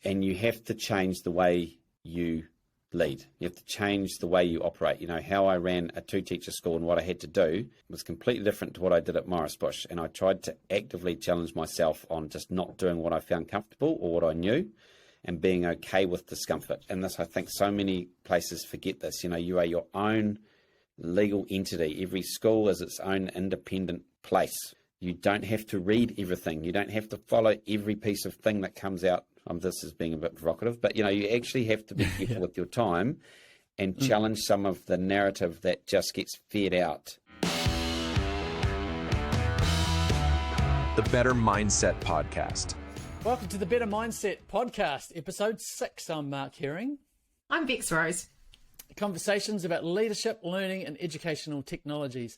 and you have to change the way you lead. You have to change the way you operate. How I ran a 2-teacher school and what I had to do was completely different to what I did at Morris Bush. And I tried to actively challenge myself on just not doing what I found comfortable or what I knew, and being okay with discomfort. And this, I think so many places forget this. You are your own legal entity. Every school is its own independent place. You don't have to read everything. You don't have to follow every piece of thing that comes out. This is being a bit provocative, but you actually have to be careful with your time and challenge some of the narrative that just gets fed out. The Better Mindset Podcast. Welcome to the Better Mindset Podcast, episode 6. I'm Mark Herring. I'm Bex Rose. Conversations about leadership, learning, and educational technologies.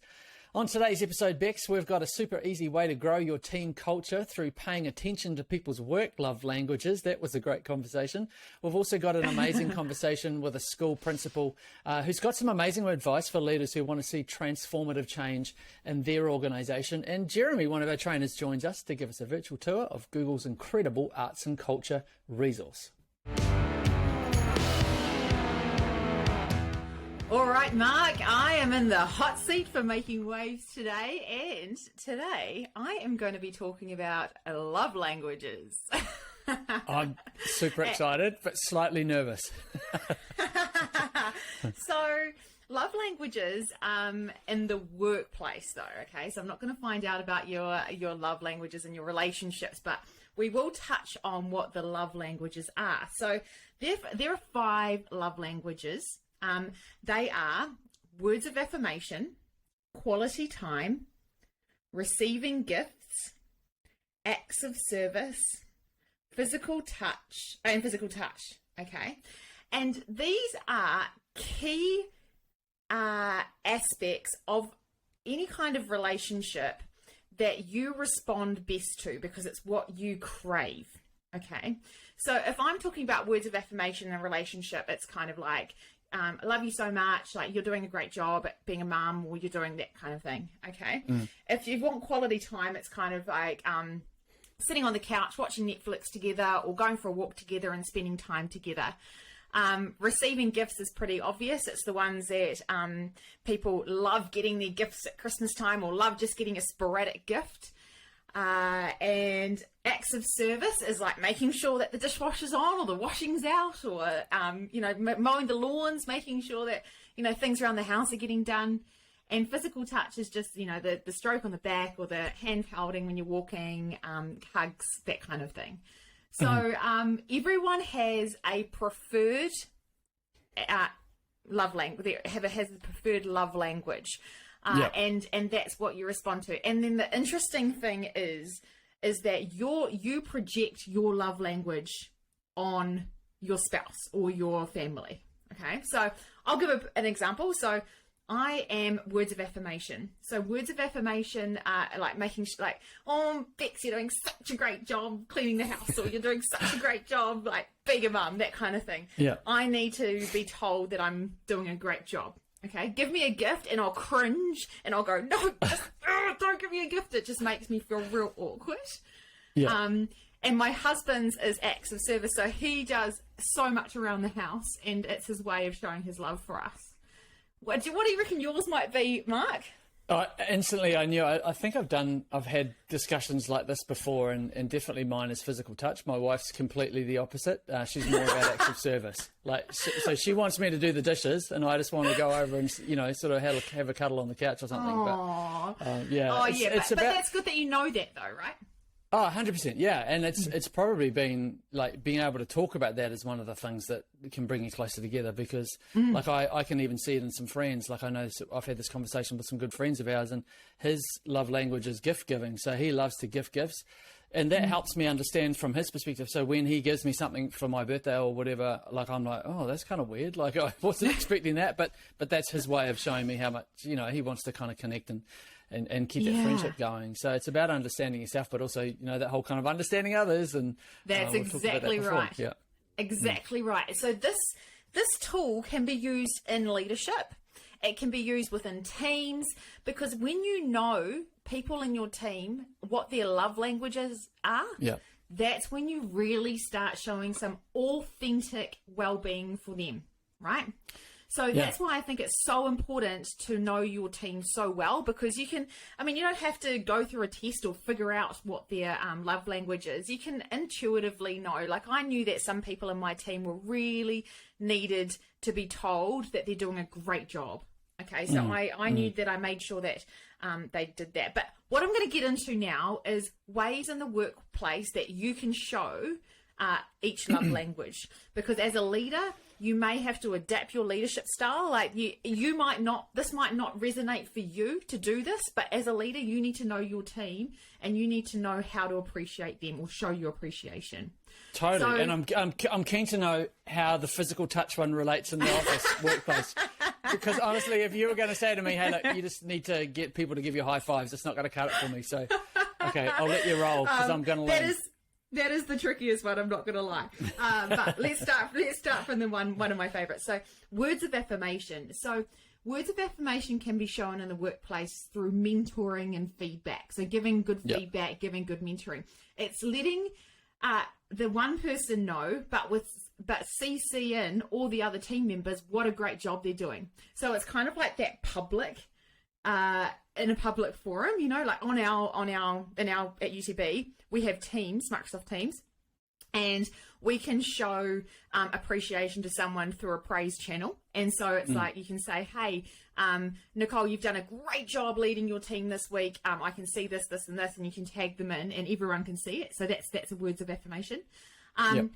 On today's episode, Bex, we've got a super easy way to grow your team culture through paying attention to people's work love languages. That was a great conversation. We've also got an amazing conversation with a school principal who's got some amazing advice for leaders who want to see transformative change in their organisation. And Jeremy, one of our trainers, joins us to give us a virtual tour of Google's incredible arts and culture resource. All right, Mark, I am in the hot seat for making waves today, and today I am going to be talking about love languages. I'm super excited, but slightly nervous. So, love languages in the workplace, though, okay? So I'm not going to find out about your love languages and your relationships, but we will touch on what the love languages are. So there are 5 love languages. They are words of affirmation, quality time, receiving gifts, acts of service, physical touch. Okay. And these are key aspects of any kind of relationship that you respond best to because it's what you crave. Okay. So if I'm talking about words of affirmation in a relationship, it's kind of like, I love you so much, like you're doing a great job at being a mum, or you're doing that kind of thing, okay? If you want quality time, it's kind of like sitting on the couch, watching Netflix together, or going for a walk together and spending time together. Receiving gifts is pretty obvious. It's the ones that people love getting their gifts at Christmas time, or love just getting a sporadic gift. And acts of service is like making sure that the dishwasher's on or the washing's out, or mowing the lawns, making sure that things around the house are getting done. And physical touch is just the stroke on the back or the hand holding when you're walking, hugs, that kind of thing. So everyone has a preferred love language. Has a preferred love language. And that's what you respond to. And then the interesting thing is that you project your love language on your spouse or your family. Okay, so I'll give an example. So I am words of affirmation. So words of affirmation are like oh, Bex, you're doing such a great job cleaning the house, or you're doing such a great job like being a mum, that kind of thing. Yeah. I need to be told that I'm doing a great job. Okay, give me a gift and I'll cringe and I'll go, no, don't give me a gift. It just makes me feel real awkward. Yeah. And my husband's is acts of service. So he does so much around the house, and it's his way of showing his love for us. What do you reckon yours might be, Mark? Instantly I knew. I think I've had discussions like this before, and definitely mine is physical touch. My wife's completely the opposite. She's more about acts of service. So she wants me to do the dishes, and I just want to go over and sort of have a cuddle on the couch or something. Aww. But that's good that you know that, though, right? Oh, 100%, yeah. And it's probably been like being able to talk about that is one of the things that can bring you closer together, because like I can even see it in some friends. Like I know I've had this conversation with some good friends of ours, and his love language is gift giving. So he loves to gift gifts. And that helps me understand from his perspective. So when he gives me something for my birthday or whatever, like I'm like, oh, that's kind of weird. Like I wasn't expecting that, but that's his way of showing me how much, he wants to kind of connect and keep that friendship going. So it's about understanding yourself, but also, that whole kind of understanding others. And that's exactly right. Yeah. Exactly right. So this tool can be used in leadership. It can be used within teams, because when you know people in your team, what their love languages are, that's when you really start showing some authentic well-being for them, right? So that's why I think it's so important to know your team so well, because you don't have to go through a test or figure out what their love language is. You can intuitively know. Like, I knew that some people in my team were really needed to be told that they're doing a great job. Okay, so I knew that I made sure that they did that. But what I'm going to get into now is ways in the workplace that you can show each love language, because as a leader, you may have to adapt your leadership style. Like you might not, this might not resonate for you to do this, but as a leader, you need to know your team and you need to know how to appreciate them or show your appreciation. Totally. So, and I'm keen to know how the physical touch one relates in the office workplace. Because honestly, if you were going to say to me, hey, look, you just need to get people to give you high fives, it's not going to cut it for me. So, okay, I'll let you roll because I'm going to learn. That is the trickiest one, I'm not going to lie. But let's start from the one of my favorites. So words of affirmation. So words of affirmation can be shown in the workplace through mentoring and feedback. So giving good feedback, giving good mentoring. It's letting the one person know, but CC in all the other team members what a great job they're doing. So it's kind of like that public, in a public forum, like at UTB, we have Teams, Microsoft Teams, and we can show appreciation to someone through a praise channel. And so it's like, you can say, hey, Nicole, you've done a great job leading your team this week. I can see this, this, and this, and you can tag them in and everyone can see it. So that's a words of affirmation. And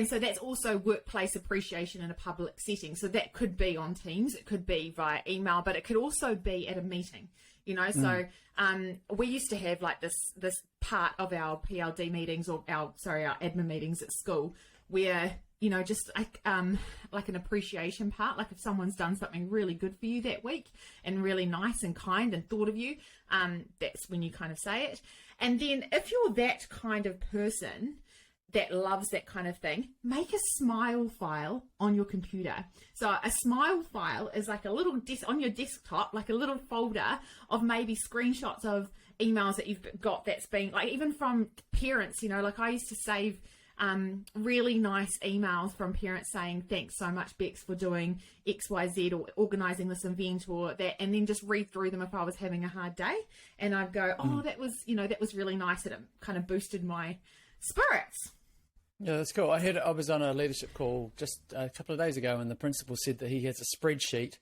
so that's also workplace appreciation in a public setting. So that could be on Teams, it could be via email, but it could also be at a meeting, So we used to have like this part of our PLD meetings or our admin meetings at school where, just like an appreciation part, like if someone's done something really good for you that week and really nice and kind and thought of you, that's when you kind of say it. And then if you're that kind of person that loves that kind of thing, make a smile file on your computer. So a smile file is like a little on your desktop, like a little folder of maybe screenshots of emails that you've got that's been like, even from parents, like I used to save really nice emails from parents saying, thanks so much, Bex, for doing XYZ or organising this event or that, and then just read through them if I was having a hard day. And I'd go, that was really nice, and it kind of boosted my spirits. Yeah, that's cool. I was on a leadership call just a couple of days ago, and the principal said that he has a spreadsheet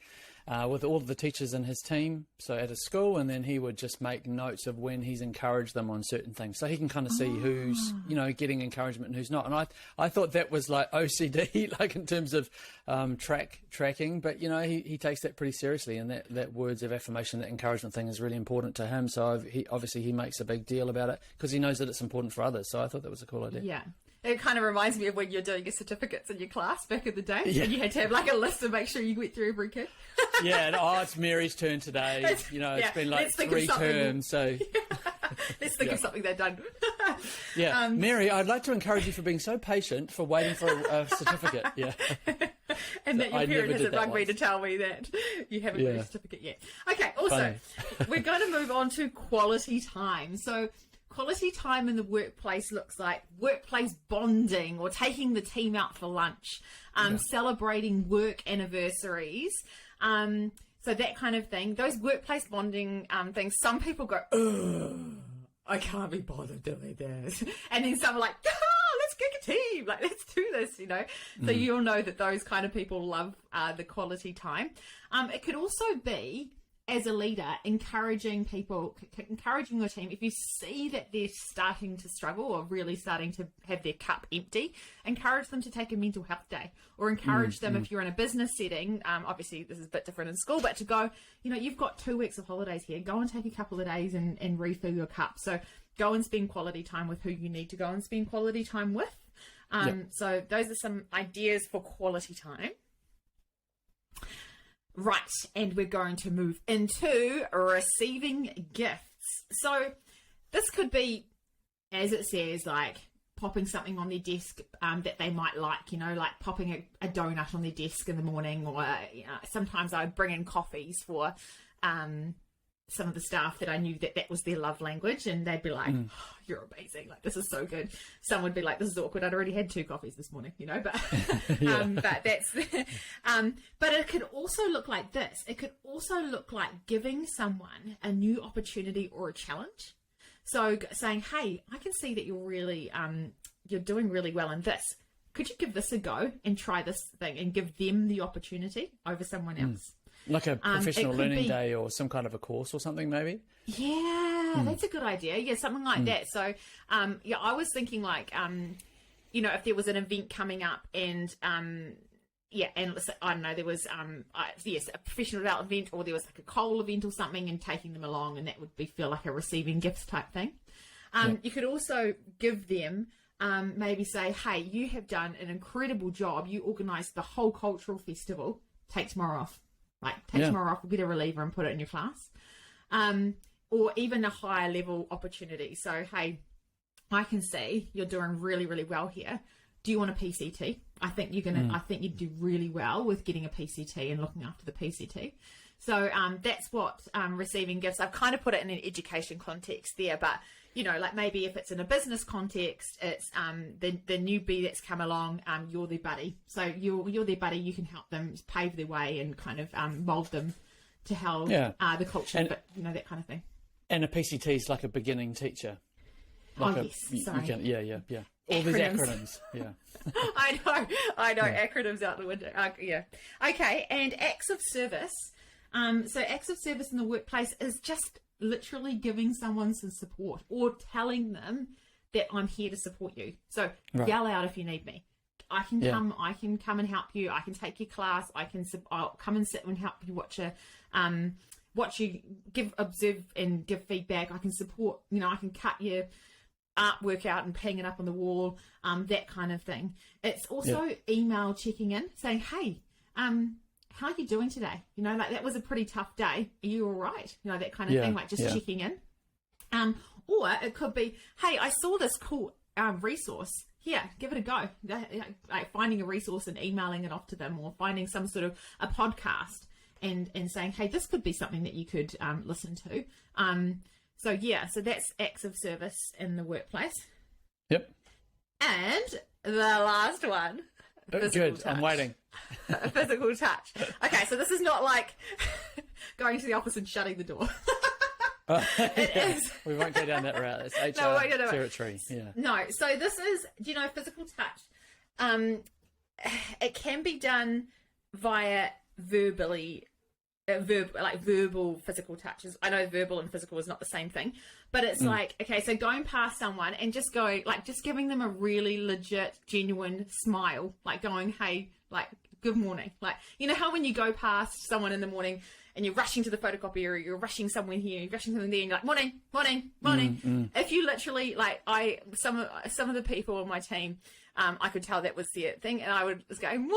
with all of the teachers in his team, so at his school, and then he would just make notes of when he's encouraged them on certain things, so he can kind of see who's getting encouragement and who's not. And I thought that was like OCD, like in terms of tracking, but he takes that pretty seriously, and that words of affirmation, that encouragement thing is really important to him. So he makes a big deal about it because he knows that it's important for others. So I thought that was a cool idea. Yeah. It kind of reminds me of when you're doing your certificates in your class back in the day, and you had to have like a list to make sure you went through every kid. It's Mary's turn today. It's been like 3 terms, so let's think of something they've done. Mary, I'd like to encourage you for being so patient for waiting for a certificate. Yeah. And that your parent hasn't rung me to tell me that you haven't got a certificate yet. Okay, also, we're going to move on to quality time. So quality time in the workplace looks like workplace bonding or taking the team out for lunch, celebrating work anniversaries, so that kind of thing. Those workplace bonding things, some people go, ugh, I can't be bothered doing this. And then some are like, let's kick a team, like let's do this, So you'll know that those kind of people love the quality time. It could also be, as a leader, encouraging your team. If you see that they're starting to struggle or really starting to have their cup empty, encourage them to take a mental health day, or encourage them if you're in a business setting. Obviously this is a bit different in school, but to go, you've got 2 weeks of holidays here, go and take a couple of days and refill your cup. So go and spend quality time with who you need to go and spend quality time with. So those are some ideas for quality time. Right, and we're going to move into receiving gifts. So this could be, as it says, like popping something on their desk that they might like, like popping a donut on their desk in the morning, or sometimes I would bring in coffees for some of the staff that I knew that was their love language, and they'd be like, oh, you're amazing, like this is so good. Some would be like, this is awkward, I'd already had 2 coffees this morning, you know, but but that's but it could also look like this. It could also look like giving someone a new opportunity or a challenge. So saying, hey, I can see that you're doing really well in this. Could you give this a go and try this thing and give them the opportunity over someone else? Like a professional learning day or some kind of a course or something, maybe? Yeah, that's a good idea. Yeah, something like that. So, yeah, I was thinking like, you know, if there was an event coming up and, yeah, and I don't know, there was, yes, a professional development event, or there was like a coal event or something, and taking them along, and that would feel like a receiving gifts type thing. You could also give them, maybe say, hey, you have done an incredible job. You organised the whole cultural festival. Take tomorrow off. Like, take tomorrow off, get a reliever and put it in your class. Or even a higher level opportunity. So, hey, I can see you're doing really, really well here. Do you want a PCT? I think I think you'd do really well with getting a PCT and looking after the PCT. So that's what receiving gifts. I've kind of put it in an education context there, but you know, like maybe if it's in a business context, it's the newbie that's come along, you're their buddy. So you're their buddy. You can help them pave their way and kind of mold them to how the culture, and, but you know, that kind of thing. And a PCT is like a beginning teacher. Like sorry. Yeah. All these acronyms. Yeah. I know. Acronyms out the window. Yeah. Okay. And acts of service. So acts of service in the workplace is just literally giving someone some support or telling them that I'm here to support you. So yell out if you need me. I can come and help you. I can take your class. I'll come and sit and help you watch you observe and give feedback. I can support, you know, I can cut your artwork out and ping it up on the wall, that kind of thing. It's also email checking in saying, hey, how are you doing today? You know, like that was a pretty tough day. Are you all right? You know, that kind of thing, like just checking in. Or it could be, hey, I saw this cool resource. Here, give it a go. Like finding a resource and emailing it off to them, or finding some sort of a podcast and saying, hey, this could be something that you could listen to. So that's acts of service in the workplace. Yep. And the last one. Good. Touch. I'm waiting. Physical touch. Okay, so this is not like going to the office and shutting the door. It is. We won't go down that route. It's HR territory. Yeah. No. So this is, you know, physical touch. It can be done via verbal physical touches. I know verbal and physical is not the same thing, but it's like, okay, so going past someone and just going, like, just giving them a really legit, genuine smile, like going, hey, like, good morning. Like, you know how when you go past someone in the morning and you're rushing to the photocopier, or you're rushing somewhere here, you're rushing something there, and you're like, morning. If you literally, like, some of the people on my team, I could tell that was their thing, and I would just go, morning,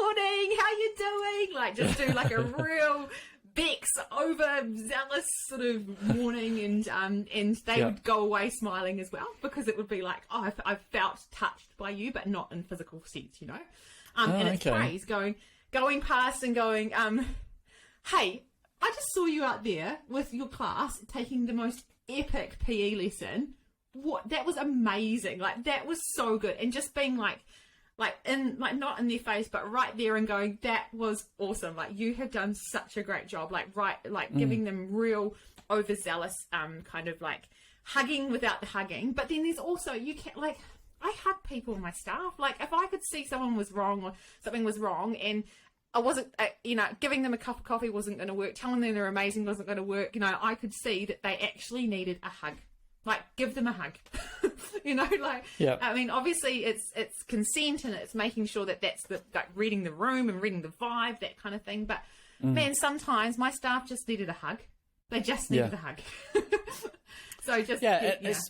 how you doing? Like, just do like a real Bex overzealous sort of morning, and they would go away smiling as well, because it would be like, oh, I've felt touched by you, but not in physical sense, you know. And it's praise, going past and going, hey, I just saw you out there with your class taking the most epic PE lesson. That was amazing. Like, that was so good. And just being like not in their face, but right there, and going, that was awesome. Like, you have done such a great job. Giving them real overzealous, kind of like hugging without the hugging. But then there's also, you can't, like, I hug people in my staff. Like, if I could see someone was wrong or something was wrong, and I wasn't, giving them a cup of coffee wasn't going to work, telling them they're amazing wasn't going to work, you know, I could see that they actually needed a hug. Like, give them a hug. You know, like, I mean, obviously it's consent, and it's making sure that that's like reading the room and reading the vibe, that kind of thing. But man, sometimes my staff just needed a hug. They just needed a hug. So just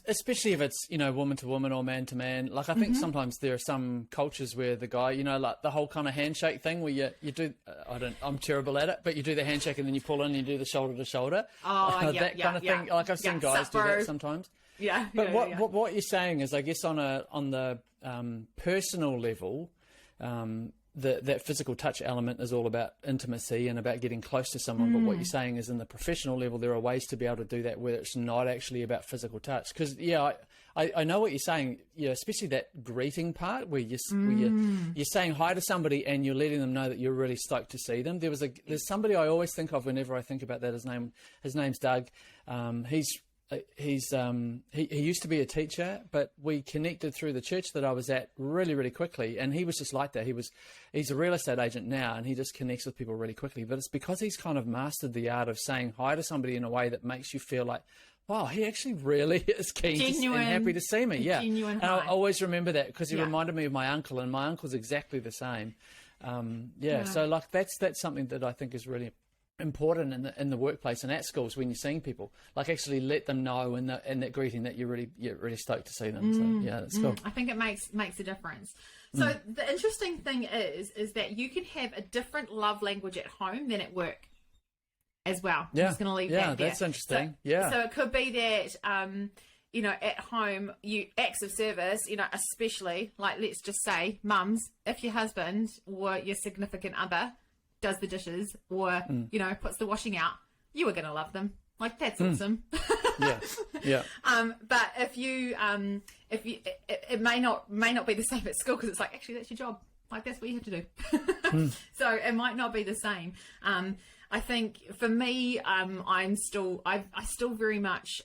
especially if it's, you know, woman to woman or man to man. Like, I think sometimes there are some cultures where the guy, you know, like the whole kind of handshake thing where you do, I'm terrible at it, but you do the handshake and then you pull in and you do the shoulder to shoulder. That kind of thing. Like, I've seen guys do that sometimes. Yeah. But what you're saying is, I guess on the personal level, that physical touch element is all about intimacy and about getting close to someone. But what you're saying is, in the professional level, there are ways to be able to do that where it's not actually about physical touch. Because I know what you're saying. Especially that greeting part where you're saying hi to somebody and you're letting them know that you're really stoked to see them. There's somebody I always think of whenever I think about that. His name's Doug. He used to be a teacher, but we connected through the church that I was at really, really quickly. And he was just like that. He's a real estate agent now, and he just connects with people really quickly. But it's because he's kind of mastered the art of saying hi to somebody in a way that makes you feel like, wow, he actually really is keen and happy to see me. Yeah. And I always remember that because he reminded me of my uncle, and my uncle's exactly the same. So like that's something that I think is really important in the workplace and at schools when you're seeing people, like actually let them know in that greeting that you're really stoked to see them. So yeah, that's cool. I think it makes a difference. So the interesting thing is that you can have a different love language at home than at work as well. Yeah. I'm just going to leave that there. That's interesting. So it could be that at home, acts of service, especially like, let's just say, mums, if your husband or your significant other does the dishes or puts the washing out, you are going to love them. Like, that's awesome. Yeah. But if you it may not be the same at school, because it's like, actually that's your job, like that's what you have to do. So it might not be the same. I think for me, I still very much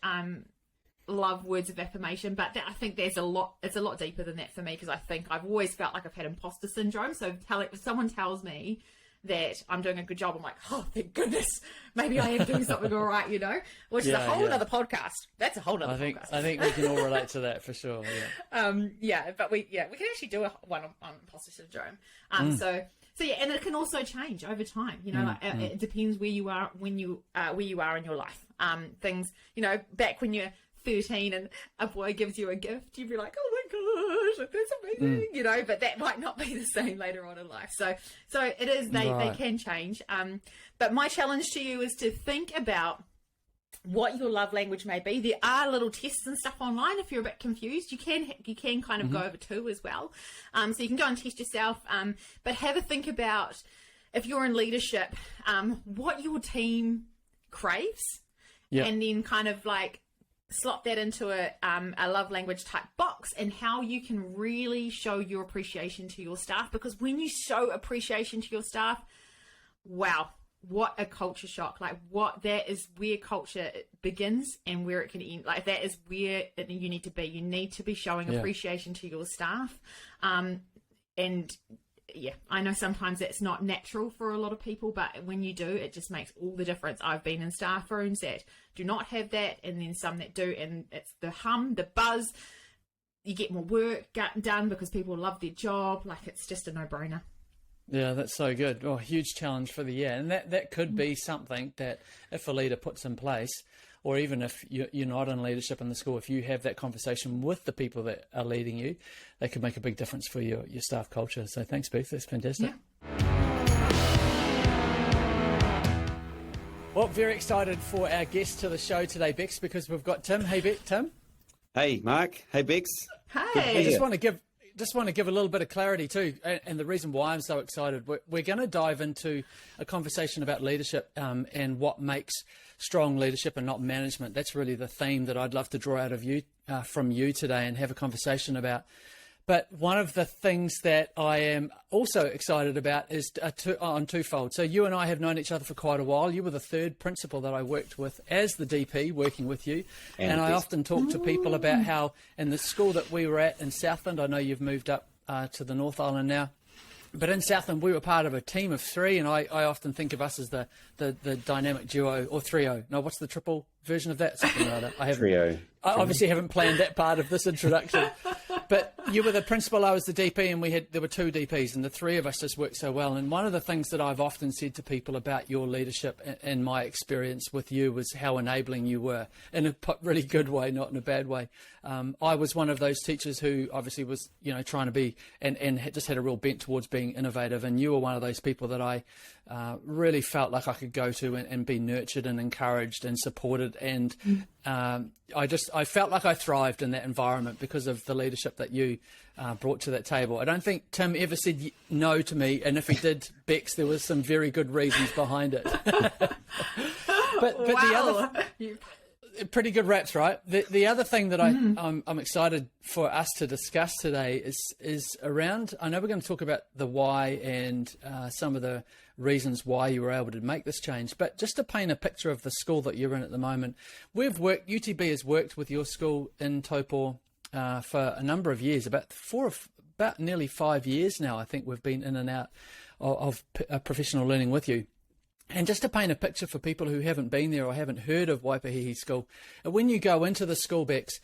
love words of affirmation, but I think it's a lot deeper than that for me, because I think I've always felt like I've had imposter syndrome. So if someone tells me that I'm doing a good job, I'm like, oh, thank goodness, maybe I am doing something all right, which is a whole other podcast. That's a whole other podcast. I think we can all relate to that for sure. Yeah. But we can actually do one on imposter syndrome. So yeah, and it can also change over time. It depends where you are where you are in your life. Things, back when you're 13 and a boy gives you a gift, you'd be like, oh my gosh, that's amazing, but that might not be the same later on in life. So it is, they can change. But my challenge to you is to think about what your love language may be. There are little tests and stuff online. If you're a bit confused, you can kind of go over 2 as well. So you can go and test yourself, but have a think about, if you're in leadership, what your team craves, and then kind of like slot that into a love language type box, and how you can really show your appreciation to your staff. Because when you show appreciation to your staff, wow, what a culture shock. Like, that is where culture begins and where it can end. Like, that is where you need to be. You need to be showing appreciation to your staff. I know sometimes that's not natural for a lot of people, but when you do, it just makes all the difference. I've been in staff rooms that do not have that, and then some that do, and it's the hum, the buzz. You get more work done because people love their job. Like, it's just a no-brainer. Yeah, that's so good. Oh, huge challenge for the year. And that could be something that if a leader puts in place, or even if you're not in leadership in the school, if you have that conversation with the people that are leading you, they could make a big difference for your staff culture. So thanks, Bex. That's fantastic. Yeah. Well, very excited for our guest to the show today, Bex, because we've got Tim. Hey, Tim. Hey, Mark. Hey, Bex. Hey. I just want to give a little bit of clarity too, and the reason why I'm so excited. We're going to dive into a conversation about leadership and what makes strong leadership and not management. That's really the theme that I'd love to draw out of you from you today and have a conversation about. But one of the things that I am also excited about is on twofold. So you and I have known each other for quite a while. You were the third principal that I worked with as the DP, working with you. And I often talk to people about how in the school that we were at in Southland, I know you've moved up to the North Island now, but in Southland, we were part of a team of 3, and I often think of us as the dynamic duo or trio. No, what's the triple version of that? Something like that. Trio. I obviously haven't planned that part of this introduction. But you were the principal, I was the DP, and there were 2 DPs, and the 3 of us just worked so well. And one of the things that I've often said to people about your leadership and my experience with you was how enabling you were, in a really good way, not in a bad way. I was one of those teachers who obviously was, trying to be and just had a real bent towards being innovative. And you were one of those people that I really felt like I could go to and be nurtured and encouraged and supported. And I felt like I thrived in that environment because of the leadership that you brought to that table. I don't think Tim ever said no to me. And if he did, Bex, there was some very good reasons behind it. But wow. The other... Pretty good raps, right? The other thing that I'm excited for us to discuss today is around, I know we're going to talk about the why and some of the reasons why you were able to make this change, but just to paint a picture of the school that you're in at the moment, UTB has worked with your school in Taupo for a number of years, about nearly 5 years now. I think we've been in and out of professional learning with you. And just to paint a picture for people who haven't been there or haven't heard of Waipahihi School, when you go into the school, Bex,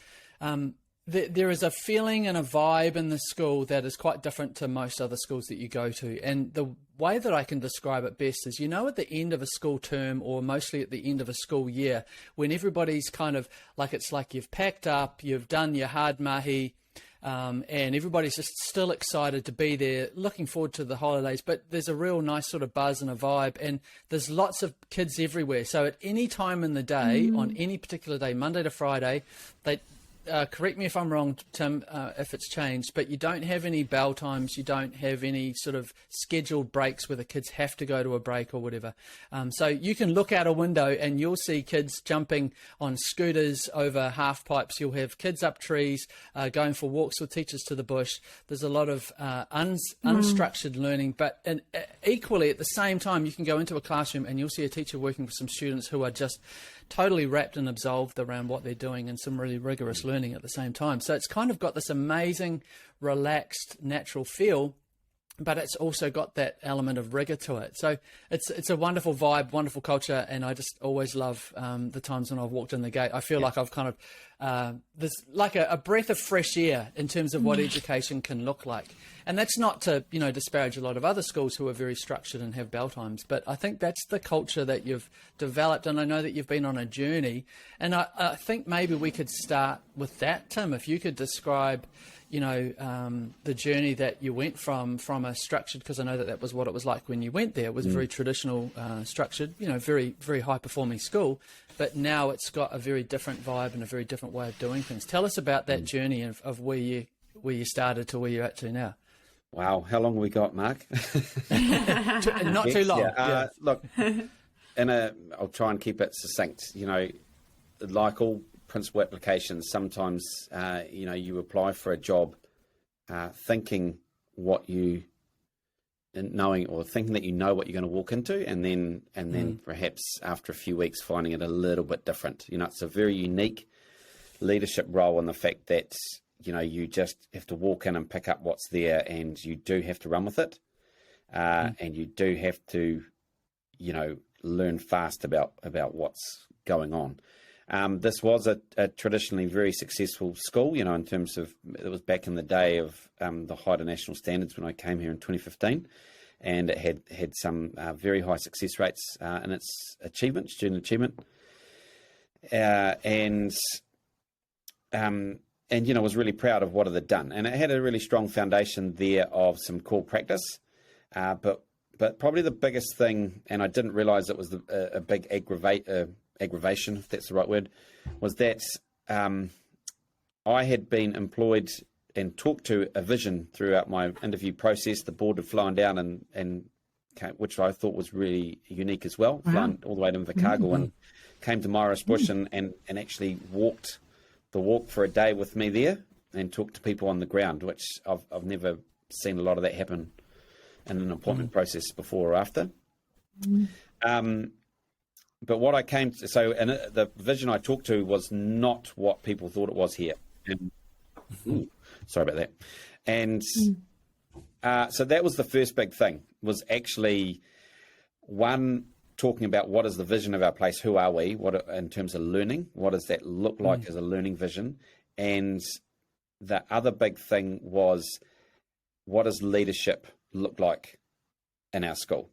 there is a feeling and a vibe in the school that is quite different to most other schools that you go to. And the way that I can describe it best is, at the end of a school term, or mostly at the end of a school year, when everybody's kind of like, it's like you've packed up, you've done your hard mahi, and everybody's just still excited to be there, looking forward to the holidays, but there's a real nice sort of buzz and a vibe, and there's lots of kids everywhere. So at any time in the day, on any particular day, Monday to Friday, they correct me if I'm wrong, Tim, if it's changed, but you don't have any bell times, you don't have any sort of scheduled breaks where the kids have to go to a break or whatever. So you can look out a window and you'll see kids jumping on scooters over half pipes. You'll have kids up trees, going for walks with teachers to the bush. There's a lot of unstructured learning, but equally at the same time, you can go into a classroom and you'll see a teacher working with some students who are just totally wrapped and absolved around what they're doing, and some really rigorous learning at the same time. So it's kind of got this amazing, relaxed, natural feel, but it's also got that element of rigor to it. So it's a wonderful vibe, wonderful culture, and I just always love the times when I've walked in the gate. I feel like I've kind of, there's like a breath of fresh air in terms of what education can look like. And that's not to, disparage a lot of other schools who are very structured and have bell times, but I think that's the culture that you've developed, and I know that you've been on a journey. And I think maybe we could start with that, Tim, if you could describe, the journey that you went from a structured, because I know that was what it was like when you went there. It was very traditional, structured, very, very high performing school, but now it's got a very different vibe and a very different way of doing things. Tell us about that journey of where you started to where you're at to now. Wow, how long have we got, Mark? Not too long. Yeah. Look, I'll try and keep it succinct. Like all principal applications, sometimes you apply for a job thinking thinking that you know what you're going to walk into, and then perhaps after a few weeks finding it a little bit different. It's a very unique leadership role in the fact that you just have to walk in and pick up what's there, and you do have to run with it, and you do have to learn fast about what's going on. This was a traditionally very successful school, in terms of, it was back in the day of the height of national standards when I came here in 2015, and it had some very high success rates in its student achievement, and was really proud of what it had done. And it had a really strong foundation there of some core practice, but probably the biggest thing, and I didn't realise it was a big aggravation, if that's the right word, was that I had been employed and talked to a vision throughout my interview process. The board had flown down and which I thought was really unique as well, flown all the way to Invercargill and came to Morris Bush and actually walked the walk for a day with me there and talked to people on the ground, which I've never seen a lot of that happen in an appointment process before or after. But what I came to, the vision I talked to was not what people thought it was here. And, sorry about that. And so that was the first big thing, was actually, one, talking about what is the vision of our place, who are we, what in terms of learning, what does that look like as a learning vision? And the other big thing was, what does leadership look like in our school?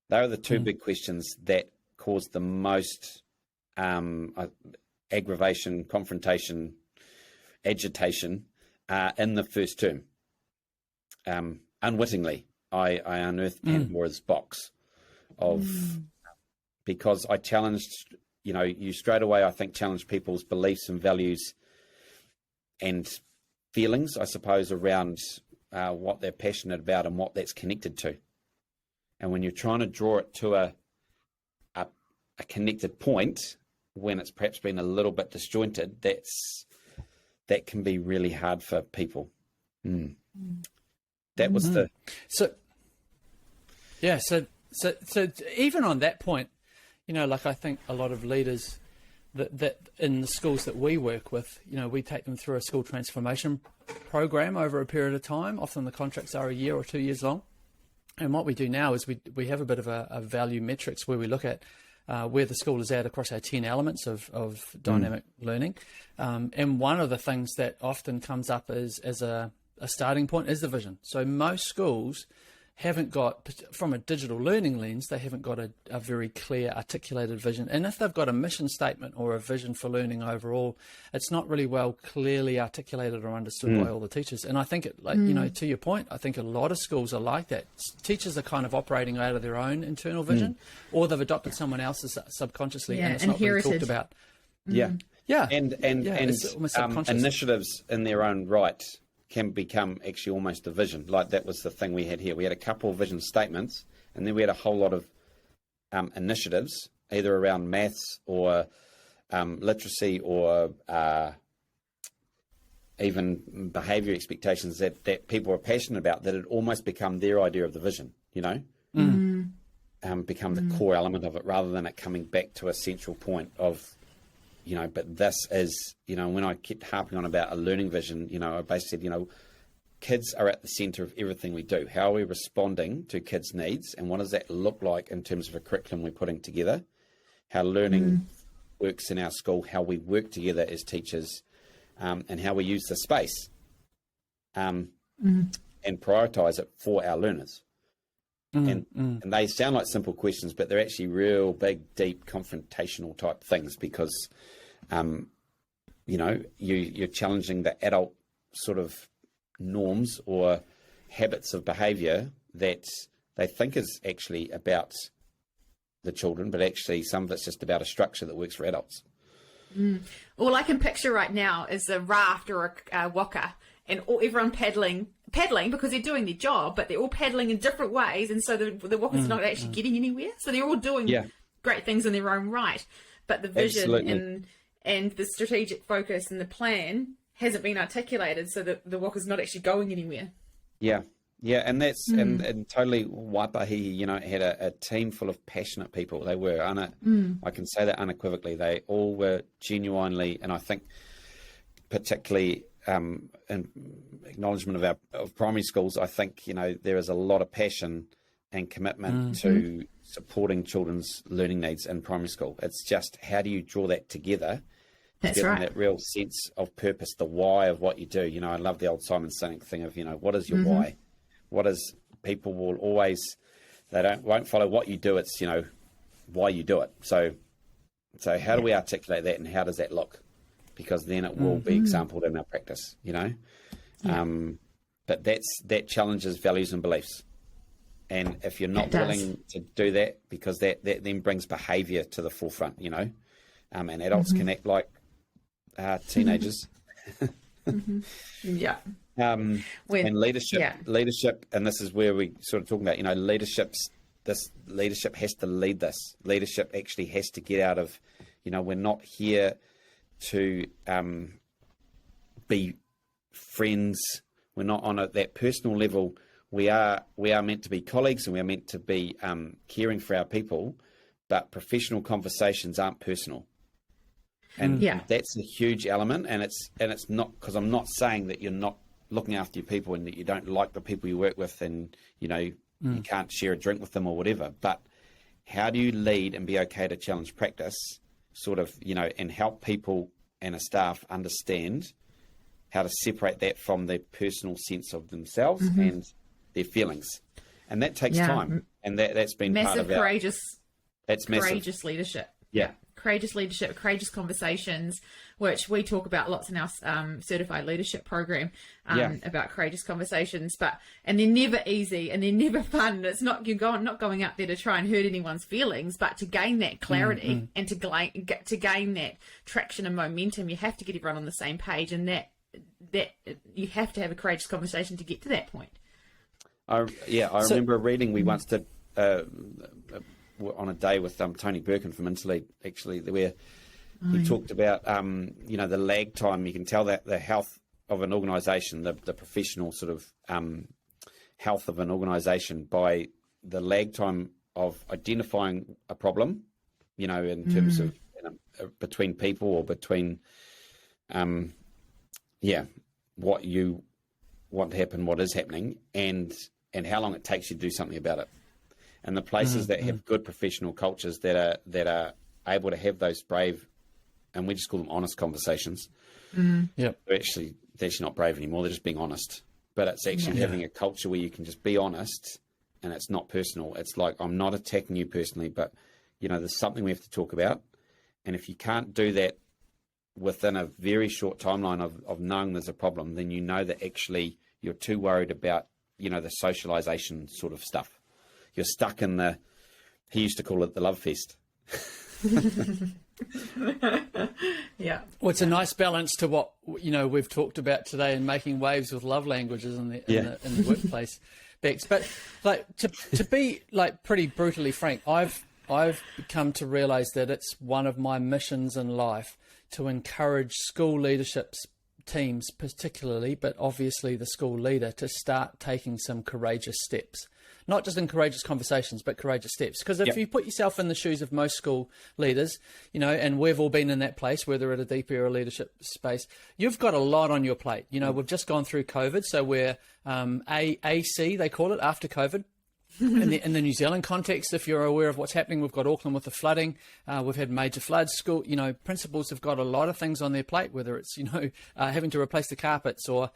They are the two big questions that caused the most aggravation, confrontation, agitation in the first term. Unwittingly, I unearthed Pandora's box of because I challenged, you straight away, I think, challenged people's beliefs and values and feelings, I suppose, around what they're passionate about and what that's connected to. And when you're trying to draw it to a connected point, when it's perhaps been a little bit disjointed, that can be really hard for people. That was the... So even on that point, like I think a lot of leaders that in the schools that we work with, we take them through a school transformation program over a period of time. Often the contracts are a year or 2 years long. And what we do now is we have a bit of a value metrics where we look at where the school is at across our 10 elements of dynamic learning. And one of the things that often comes up as a starting point is the vision. So most schools haven't got, from a digital learning lens, they haven't got a very clear articulated vision. And if they've got a mission statement or a vision for learning overall, it's not really well clearly articulated or understood by all the teachers. And I think to your point, I think a lot of schools are like that. Teachers are kind of operating out of their own internal vision, or they've adopted someone else's subconsciously, and it's inherited. not really talked about. Yeah. And it's almost subconscious. initiatives in their own right can become actually almost a vision. Like that was the thing we had here. We had a couple of vision statements, and then we had a whole lot of initiatives, either around maths or literacy or even behaviour expectations that people are passionate about, that had almost become their idea of the vision, become the core element of it, rather than it coming back to a central point of, but this is, when I kept harping on about a learning vision, I basically said, kids are at the centre of everything we do. How are we responding to kids' needs, and what does that look like in terms of a curriculum we're putting together? How learning works in our school, how we work together as teachers, and how we use the space and prioritise it for our learners. And they sound like simple questions, but they're actually real big, deep, confrontational type things, because, you're challenging the adult sort of norms or habits of behaviour that they think is actually about the children, but actually some of it's just about a structure that works for adults. All I can picture right now is a raft or a waka, and everyone paddling because they're doing their job, but they're all paddling in different ways, and so the waka's not actually getting anywhere. So they're all doing great things in their own right, but the vision and the strategic focus and the plan hasn't been articulated, so that the waka's not actually going anywhere. Yeah, and that's and totally Waipahi, had a team full of passionate people. They were, I can say that unequivocally. They all were genuinely, and I think particularly in acknowledgement of primary schools, I think, there is a lot of passion and commitment to supporting children's learning needs in primary school. It's just, how do you draw that together? That's right. That real sense of purpose, the why of what you do. I love the old Simon Sinek thing of, what is your why? What is, people will always, won't follow what you do. It's, why you do it. So how do we articulate that, and how does that look? Because then it will be exampled in our practice, but that challenges values and beliefs. And if you're not willing to do that, because that then brings behaviour to the forefront, and adults can act like teenagers. And leadership, and this is where we sort of talking about, leadership has to lead this. Leadership actually has to get out of, we're not here to be friends. We're not on that personal level. We are meant to be colleagues, and we are meant to be caring for our people, but professional conversations aren't personal. And that's a huge element. And it's not, because I'm not saying that you're not looking after your people and that you don't like the people you work with, and you can't share a drink with them or whatever. But how do you lead and be okay to challenge practice, sort of, and help people and a staff understand how to separate that from their personal sense of themselves and their feelings? And that takes time. And that's been massive, part of our... courageous That's massive. Courageous leadership. Yeah. courageous leadership, courageous conversations, which we talk about lots in our certified leadership program, about courageous conversations. And they're never easy and they're never fun. It's not not going out there to try and hurt anyone's feelings, but to gain that clarity and to gain that traction and momentum, you have to get everyone on the same page, and that you have to have a courageous conversation to get to that point. I remember reading, we once did on a day with Tony Birkin from Interlead, actually, where he talked about the lag time. You can tell that the health of an organisation, the professional sort of health of an organisation, by the lag time of identifying a problem, in terms of between people or between what you want to happen, what is happening, and how long it takes you to do something about it. And the places that have good professional cultures that are able to have those brave, and we just call them honest conversations. They're actually not brave anymore. They're just being honest. But it's actually having a culture where you can just be honest, and it's not personal. It's like, I'm not attacking you personally, but there's something we have to talk about. And if you can't do that within a very short timeline of knowing there's a problem, then that actually you're too worried about the socialization sort of stuff. You're stuck in he used to call it the love fest. Well, it's a nice balance to what we've talked about today in making waves with love languages in the workplace, Bex. But to be pretty brutally frank, I've come to realize that it's one of my missions in life to encourage school leadership teams particularly, but obviously the school leader, to start taking some courageous steps. Not just in courageous conversations, but courageous steps. Because if you put yourself in the shoes of most school leaders, and we've all been in that place, whether at a DP or a leadership space, you've got a lot on your plate. We've just gone through COVID, so we're AC, they call it, after COVID. In the New Zealand context, if you're aware of what's happening, we've got Auckland with the flooding. We've had major floods. School, principals have got a lot of things on their plate, whether it's, having to replace the carpets or,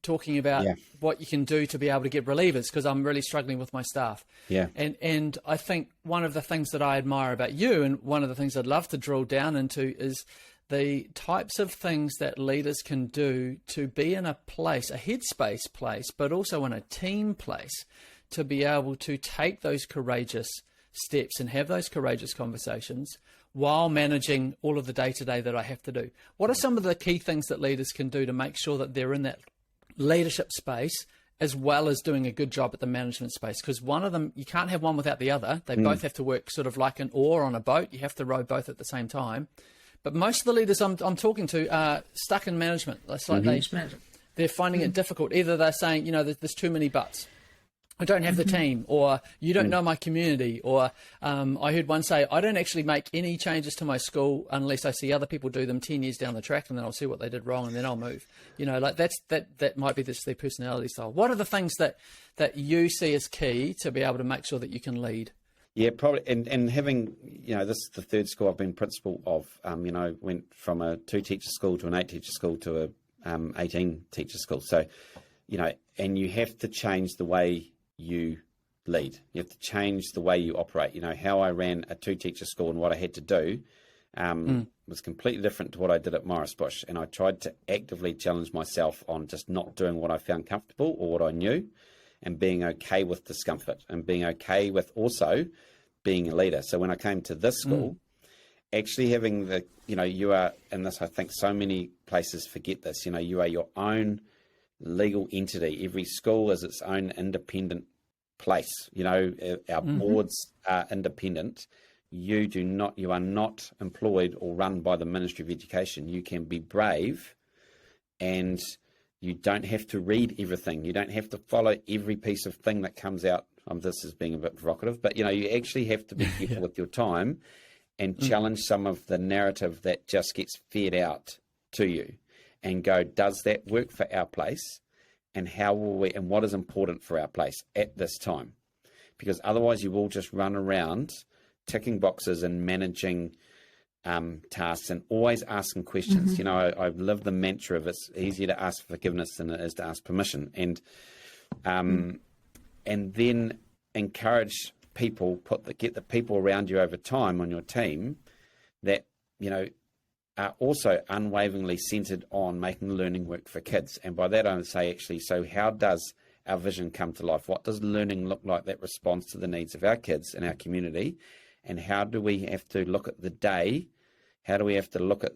talking about what you can do to be able to get relievers, because I'm really struggling with my staff. And I think one of the things that I admire about you, and one of the things I'd love to drill down into, is the types of things that leaders can do to be in a place, a headspace place, but also in a team place, to be able to take those courageous steps and have those courageous conversations while managing all of the day-to-day that I have to do. What are some of the key things that leaders can do to make sure that they're in that leadership space as well as doing a good job at the management space? Because one of them, you can't have one without the other. They both have to work sort of like an oar on a boat. You have to row both at the same time. But most of the leaders I'm talking to are stuck in management. It's like they're finding it difficult. Either they're saying, there's too many buts. I don't have the team, or you don't know my community, or I heard one say, I don't actually make any changes to my school unless I see other people do them 10 years down the track, and then I'll see what they did wrong, and then I'll move. That might be just their personality style. What are the things that you see as key to be able to make sure that you can lead? Yeah, probably. And having, this is the third school I've been principal of, went from a 2-teacher school to an 8-teacher school to a 18-teacher school. So, and you have to change the way you lead. You have to change the way you operate. How I ran a 2-teacher school and what I had to do was completely different to what I did at Morris Bush. And I tried to actively challenge myself on just not doing what I found comfortable or what I knew, and being okay with discomfort, and being okay with also being a leader. So when I came to this school, actually having you are, and this, I think so many places forget this, you are your own legal entity. Every school is its own independent place. Our boards are independent. You are not employed or run by the Ministry of Education. You can be brave, and you don't have to read everything. You don't have to follow every piece of thing that comes out. This is being a bit provocative, but you actually have to be careful with your time and challenge some of the narrative that just gets fed out to you, and go, does that work for our place? And how will we, and what is important for our place at this time? Because otherwise you will just run around ticking boxes and managing tasks and always asking questions. I've lived the mantra of it's easier to ask for forgiveness than it is to ask permission, and then encourage people, get the people around you over time on your team that, are also unwaveringly centered on making learning work for kids. And by that I would say, actually, so how does our vision come to life? What does learning look like that responds to the needs of our kids and our community? And how do we have to look at the day? How do we have to look at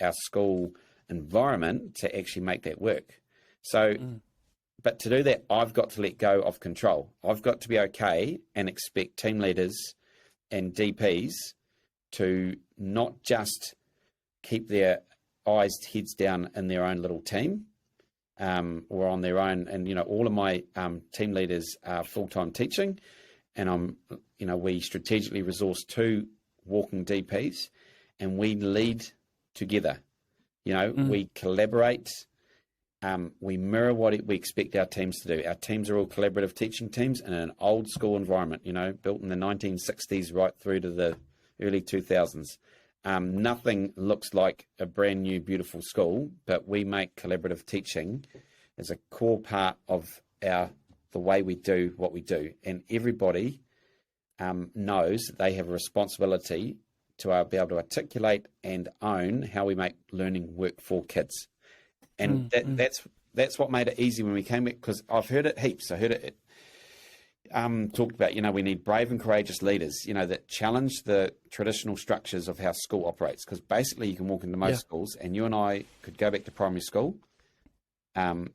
our school environment to actually make that work? So, but to do that, I've got to let go of control. I've got to be okay and expect team leaders and DPs to not just keep their heads down in their own little team, or on their own. And, all of my team leaders are full-time teaching, and we strategically resource 2 walking DPs, and we lead together. We collaborate, we mirror what we expect our teams to do. Our teams are all collaborative teaching teams in an old school environment, built in the 1960s right through to the early 2000s. Nothing looks like a brand new, beautiful school, but we make collaborative teaching as a core part of the way we do what we do. And everybody knows that they have a responsibility to be able to articulate and own how we make learning work for kids. And that's what made it easy when we came back, because I've heard it heaps. I heard it talked about, we need brave and courageous leaders, that challenge the traditional structures of how school operates. Because basically you can walk into most schools and you and I could go back to primary school and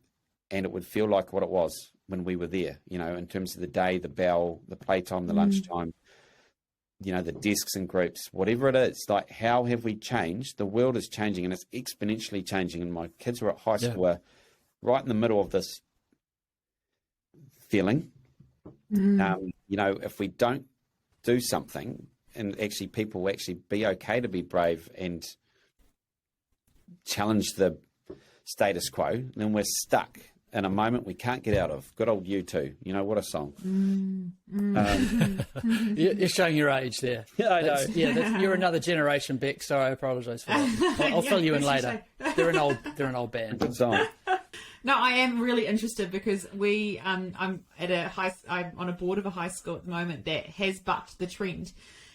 it would feel like what it was when we were there, in terms of the day, the bell, the playtime, the lunchtime, the desks and groups, whatever it is. Like, how have we changed? The world is changing and it's exponentially changing. And my kids were at high school, were right in the middle of this feeling. If we don't do something, and actually people will actually be okay to be brave and challenge the status quo, then we're stuck in a moment we can't get out of. Good old U2, what a song. You're showing your age there. Yeah, I know. You're another generation, Beck. Sorry, I apologise for that. I'll fill you in later. They're an old band. Good song. No, I am really interested because I'm on a board of a high school at the moment that has bucked the trend.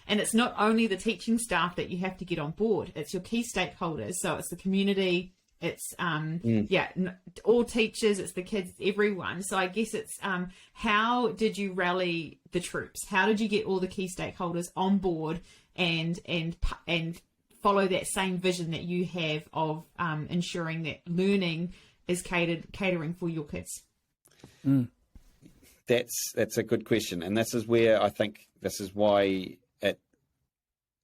And it's not only the teaching staff that you have to get on board, it's your key stakeholders. So it's the community, it's all teachers, it's the kids, everyone. So I guess it's how did you rally the troops? How did you get all the key stakeholders on board and follow that same vision that you have of ensuring that learning is catering for your kids? That's a good question, and this is where I think this is why it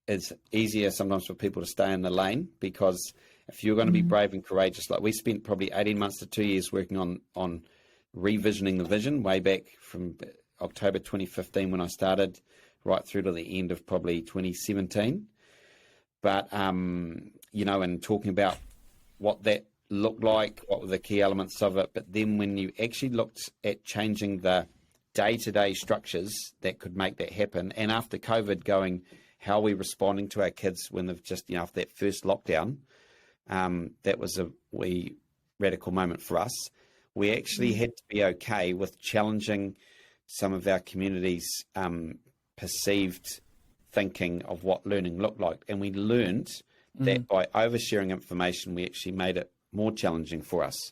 is easier sometimes for people to stay in the lane, because if you're going to be brave and courageous, like we spent probably 18 months to 2 years working on revisioning the vision way back from October 2015 when I started, right through to the end of probably 2017. But and talking about what that looked like, what were the key elements of it. But then when you actually looked at changing the day-to-day structures that could make that happen, and after COVID going, how are we responding to our kids when they've just, after that first lockdown, that was a wee radical moment for us. We actually had to be okay with challenging some of our community's perceived thinking of what learning looked like. And we learned that by oversharing information, we actually made it more challenging for us,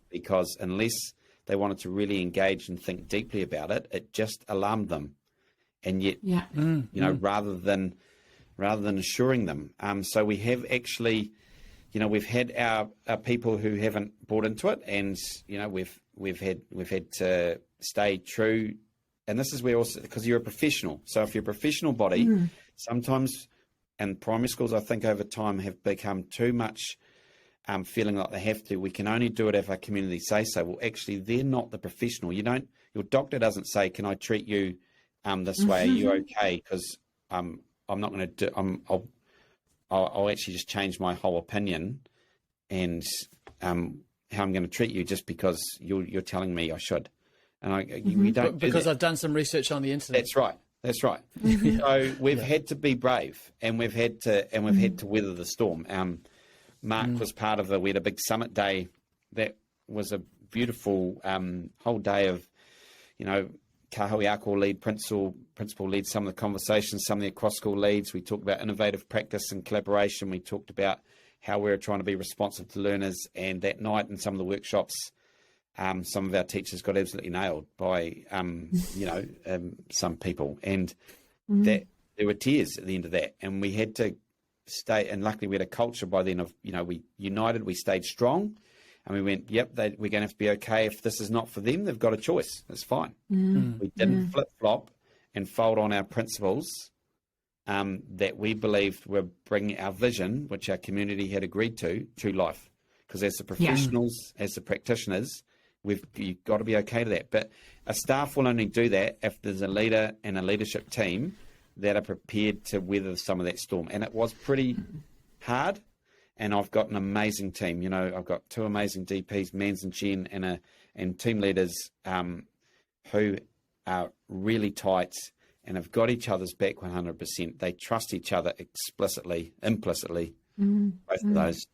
because unless they wanted to really engage and think deeply about it, it just alarmed them. And yet, rather than assuring them. So we have actually, we've had our people who haven't bought into it, and we've had to stay true. And this is where also, because you're a professional. So if you're a professional body, sometimes, and primary schools, I think over time have become too much feeling like they have to. We can only do it if our community say so. Well, actually, they're not the professional. Your doctor doesn't say, "Can I treat you this way? Are you okay?" Because I'm not going to do. I'll actually just change my whole opinion and how I'm going to treat you just because you're telling me I should. And we don't because do I've done some research on the internet. That's right. So we've had to be brave, and we've had to weather the storm. Mark was part of we had a big summit day that was a beautiful whole day of, Kahuiako lead principal leads some of the conversations, some of the cross-school leads. We talked about innovative practice and collaboration. We talked about how we're trying to be responsive to learners. And that night in some of the workshops, some of our teachers got absolutely nailed by, some people. And that there were tears at the end of that. And we had to stay, and luckily we had a culture by then of, we united, we stayed strong. And we went, yep, we're going to have to be okay. If this is not for them, they've got a choice. It's fine. We didn't flip-flop and fold on our principles that we believed were bringing our vision, which our community had agreed to life. Because as the professionals, as the practitioners, you've got to be okay to that. But a staff will only do that if there's a leader and a leadership team that are prepared to weather some of that storm. And it was pretty hard. And I've got an amazing team. I've got two amazing DPs, Mans and Chen, and team leaders who are really tight and have got each other's back 100%. They trust each other explicitly, implicitly, both of those.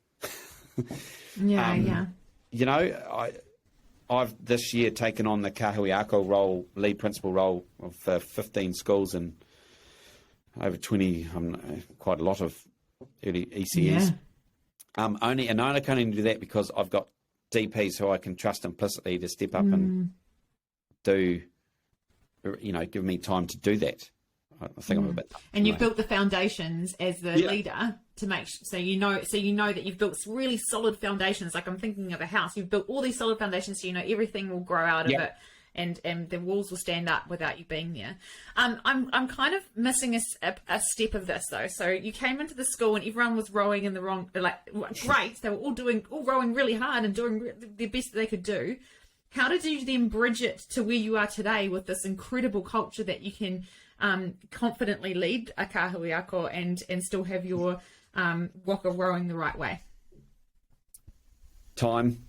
I've this year taken on the Kahuiako role, lead principal role of 15 schools and over 20, quite a lot of early ECEs. Yeah. I can only do that because I've got DPs who I can trust implicitly to step up and do, give me time to do that. I think I'm a bit. And you've built the foundations as the leader to make so you know that you've built really solid foundations. Like I'm thinking of a house, you've built all these solid foundations, so everything will grow out of it. And the walls will stand up without you being there. I'm kind of missing a step of this though. So you came into the school and everyone was rowing in the wrong, great. They were all rowing really hard and doing the best that they could do. How did you then bridge it to where you are today with this incredible culture that you can confidently lead a kahuiako and still have your waka rowing the right way? Time.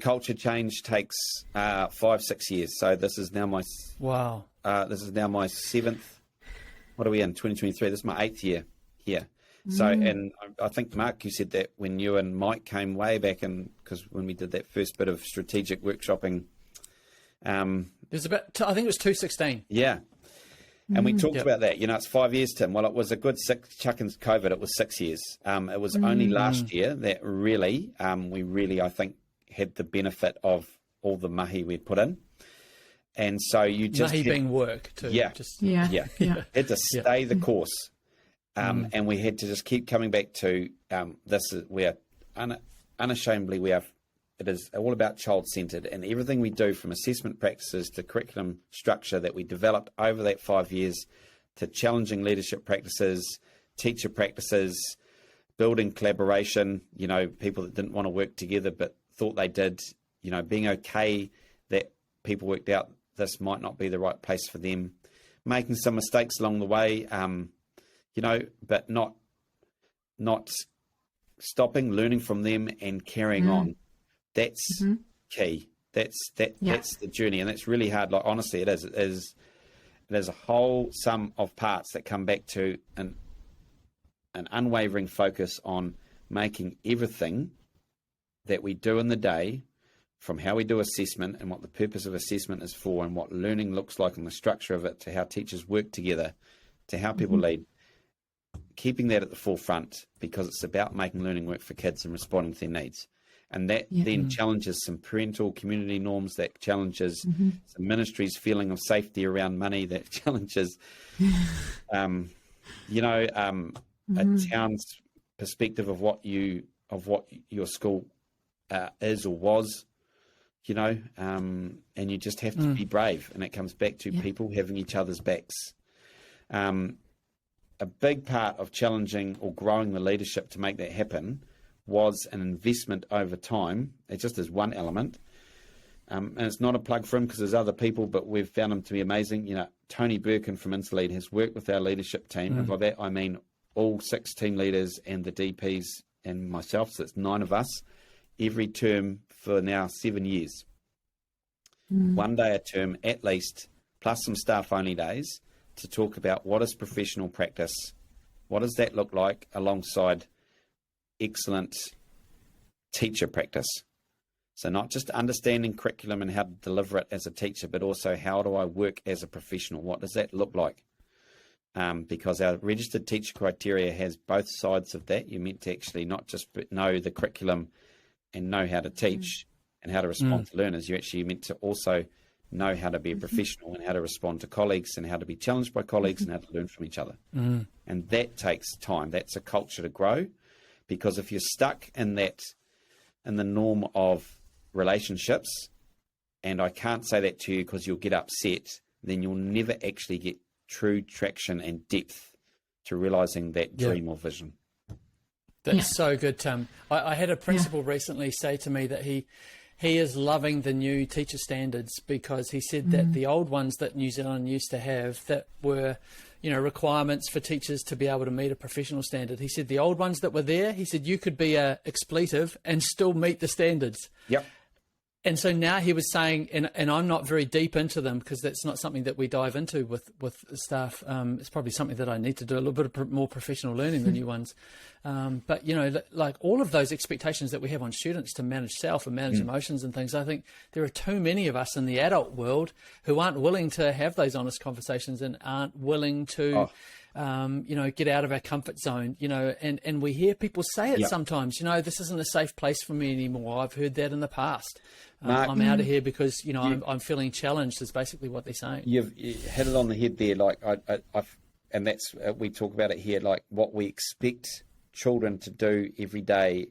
Culture change takes 5-6 years. So this is now my this is now my 7th. What are we in? 2023. This is my 8th year here. So, and I think Mark, you said that when you and Mike came way back in, because when we did that first bit of strategic workshopping, there's I think it was 2016. Yeah. And we talked about that. It's 5 years, Tim. Well, it was a good 6, chucking COVID, it was 6 years. It was only last year that really, I think, had the benefit of all the mahi we'd put in. And so you just... Mahi being work, too. Yeah. Had to stay the course. And we had to just keep coming back to this is where unashamedly it is all about child-centred, and everything we do from assessment practices to curriculum structure that we developed over that 5 years to challenging leadership practices, teacher practices, building collaboration, people that didn't want to work together but thought they did, being okay that people worked out this might not be the right place for them, making some mistakes along the way, but not stopping, learning from them and carrying on. That's key. That's the journey, and that's really hard. Like honestly, it is. There's a whole sum of parts that come back to an unwavering focus on making everything that we do in the day, from how we do assessment and what the purpose of assessment is for, and what learning looks like and the structure of it, to how teachers work together, to how people lead. Keeping that at the forefront, because it's about making learning work for kids and responding to their needs. And that then challenges some parental community norms, that challenges some ministry's feeling of safety around money, that challenges, a town's perspective of what your school is or was, and you just have to be brave. And it comes back to people having each other's backs. A big part of challenging or growing the leadership to make that happen was an investment over time. It just is one element. And it's not a plug for him because there's other people, but we've found him to be amazing. Tony Birkin from InstaLead has worked with our leadership team. And by that, I mean all 6 team leaders and the DPs and myself. So it's 9 of us every term for now 7 years. 1 day a term at least, plus some staff only days, to talk about what is professional practice, what does that look like alongside excellent teacher practice. So not just understanding curriculum and how to deliver it as a teacher, but also how do I work as a professional? What does that look like? Because our registered teacher criteria has both sides of that. You're meant to actually not just know the curriculum and know how to teach and how to respond to learners. You're actually meant to also know how to be a professional and how to respond to colleagues and how to be challenged by colleagues and how to learn from each other. And that takes time. That's a culture to grow, because if you're stuck in that, in the norm of relationships, and I can't say that to you because you'll get upset, then you'll never actually get true traction and depth to realizing that dream or vision. That's so good, Tim. I had a principal recently say to me that he is loving the new teacher standards, because he said that the old ones that New Zealand used to have that were, requirements for teachers to be able to meet a professional standard. He said the old ones that were there, he said you could be a expletive and still meet the standards. Yep. And so now he was saying, and I'm not very deep into them because that's not something that we dive into with staff. It's probably something that I need to do a little bit of more professional learning, the new ones. But, like all of those expectations that we have on students to manage self and manage emotions and things, I think there are too many of us in the adult world who aren't willing to have those honest conversations and aren't willing to... get out of our comfort zone, and we hear people say it sometimes, this isn't a safe place for me anymore. I've heard that in the past. Mark, I'm out of here because, I'm feeling challenged is basically what they're saying. You've hit it on the head there. Like and that's, we talk about it here, like what we expect children to do every day,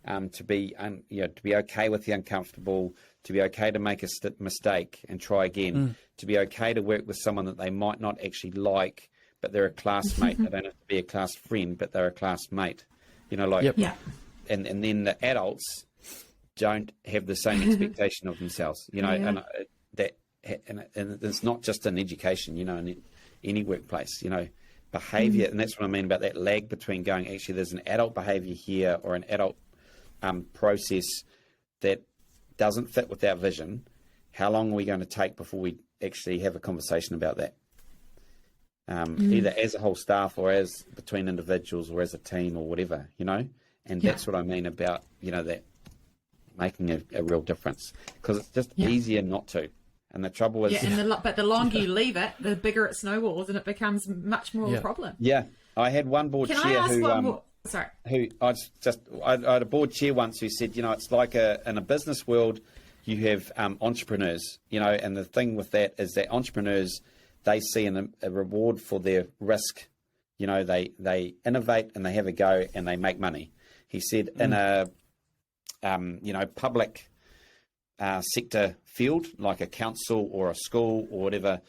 to be okay with the uncomfortable, to be okay to make a mistake and try again, to be okay to work with someone that they might not actually like, but they're a classmate. They don't have to be a class friend, but they're a classmate. And then the adults don't have the same expectation of themselves. And it's not just in education. In any workplace. Behaviour, and that's what I mean about that lag between going, actually, there's an adult behaviour here or an adult process that doesn't fit with our vision. How long are we going to take before we actually have a conversation about that? Either as a whole staff or as between individuals or as a team or whatever, and that's what I mean about, that making a real difference, because it's just easier not to. And the trouble is... but the longer you leave it, the bigger it snowballs and it becomes much more of a problem. Yeah. I had one board chair I had a board chair once who said, it's like in a business world, you have entrepreneurs, and the thing with that is that entrepreneurs, they see a reward for their risk. They innovate and they have a go and they make money. He said in a, public sector field, like a council or a school or whatever,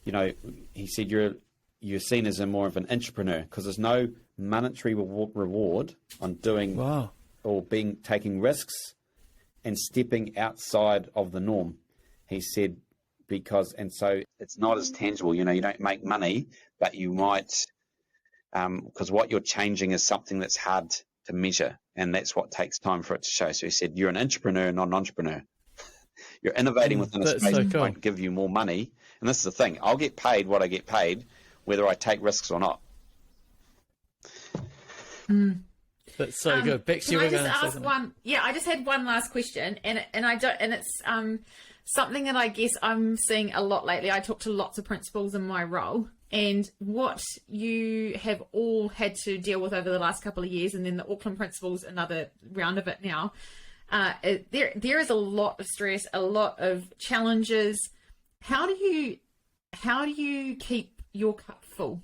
he said you're seen as more of an entrepreneur because there's no monetary reward on doing or taking risks and stepping outside of the norm. He said, so it's not as tangible, you don't make money, but you might, because what you're changing is something that's hard to measure, and that's what takes time for it to show. So he said, you're an entrepreneur, not an entrepreneur. You're innovating within a space that won't give you more money. And this is the thing, I'll get paid what I get paid, whether I take risks or not. That's so good. Bex, you were going to ask one. Yeah, I just had one last question, and it's something that I guess I'm seeing a lot lately. I talk to lots of principals in my role, and what you have all had to deal with over the last couple of years, and then the Auckland principals, another round of it now. There is a lot of stress, a lot of challenges. How do you keep your cup full?